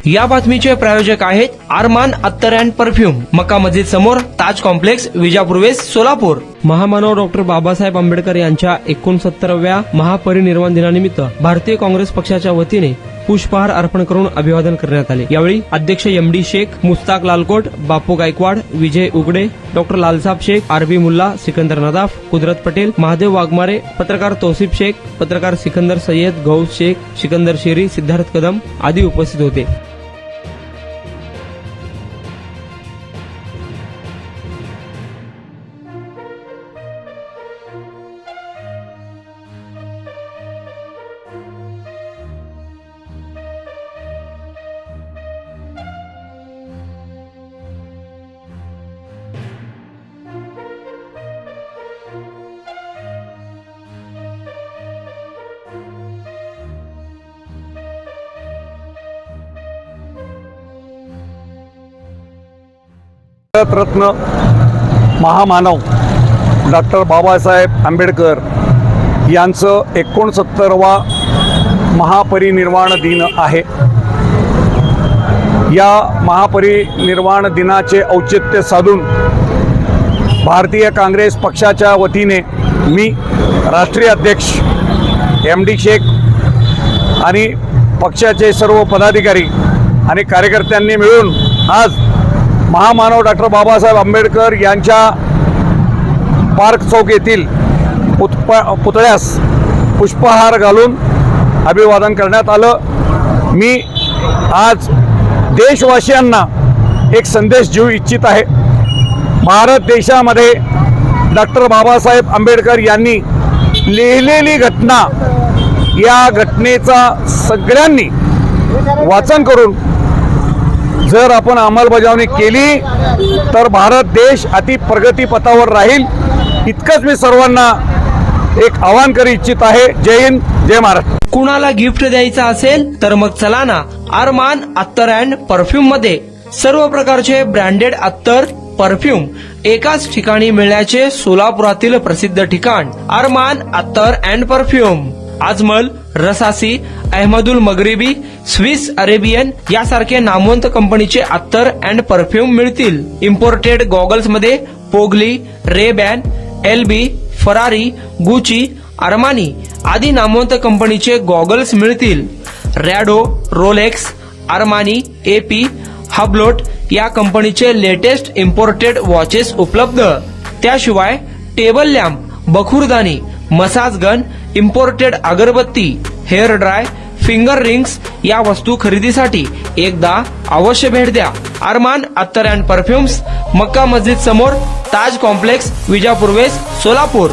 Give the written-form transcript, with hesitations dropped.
या बातमीचे प्रायोजक आहेत अरमान अत्तर अँड परफ्यूम, मक्का मस्जिद समोर, ताज कॉम्प्लेक्स, विजापूर वेस्ट, सोलापूर। महामानव डॉक्टर बाबासाहेब आंबेडकर यांच्या 69व्या महापरिनिर्वाण दिनानिमित्त भारतीय काँग्रेस पक्षाच्या वतीने पुष्पहार अर्पण करून अभिवादन करण्यात आले। यावेळी अध्यक्ष एमडी शेख, मुस्ताक लालकोट, बापू गायकवाड, विजय उगडे, डॉक्टर लालसाब शेख, आरबी मुल्ला, सिकंदर नदाफ, कुदरत पटेल, महादेव वाघमारे, पत्रकार तौसिफ शेख, पत्रकार सिकंदर सय्यद, गौस शेख, सिकंदर शेरी, सिद्धार्थ कदम आदी उपस्थित होते। भारतरत्न महामानव डॉक्टर बाबासाहेब आंबेडकर यांचं 69वा महापरिनिर्वाण दिन आहे। या महापरिनिर्वाण दिनाचे औचित्य साधून भारतीय काँग्रेस पक्षाच्या वतीने मी राष्ट्रीय अध्यक्ष एमडी शेख आणि पक्षाचे सर्व पदाधिकारी आणि कार्यकर्त्यांनी मिळून आज महामानव डॉक्टर बाबासाहेब आंबेडकर यांच्या पार्क चौक येथील पुतळ्यास पुष्पहार घालून अभिवादन करण्यात आलं। मी आज देशवासियांना एक संदेश देऊ इच्छित आहे। भारत देशामध्ये डॉक्टर बाबासाहेब आंबेडकर यांनी लिहिलेली घटना, या घटनेचा सगळ्यांनी वाचन करून जर आपण अंमलबजावणी केली तर भारत देश अति प्रगतीपथावर राहील। इतकंच मी सर्वांना एक आवाहन करू इच्छित आहे। जय हिंद, जय महाराष्ट्र। कुणाला गिफ्ट द्यायचं असेल तर मग चला ना अरमान अत्तर अँड परफ्यूम मध्ये सर्व प्रकारचे ब्रँडेड अत्तर, परफ्यूम एकाच ठिकाणी मिळण्याचे सोलापुरातील प्रसिद्ध ठिकाण अरमान अत्तर and perfume. Ajmal, Rasasi, Ahmed Al Maghribi, Swiss Arabian यासारखे नामवंत कंपनीचे अत्तर अँड परफ्यूम मिळतील। इम्पोर्टेड गॉगल्स मध्ये पोगली, रेबॅन, एलबी, फरारी, गुची, अरमानी आदी नामवंत कंपनीचे गॉगल्स मिळतील। Rado, Rolex, Armani, AP, Hublot या कंपनीचे लेटेस्ट इम्पोर्टेड वॉचेस उपलब्ध। त्याशिवाय टेबल लॅम्प, बखुरदानी, मसाज गन, इम्पोर्टेड अगरबत्ती, हेअर ड्राय, फिंगर रिंग्स या वस्तू खरेदीसाठी एकदा अवश्य भेट द्या। अरमान अत्तर अँड परफ्यूम्स, मक्का मस्जिद समोर, ताज कॉम्प्लेक्स, विजापूर वेस्ट, सोलापूर।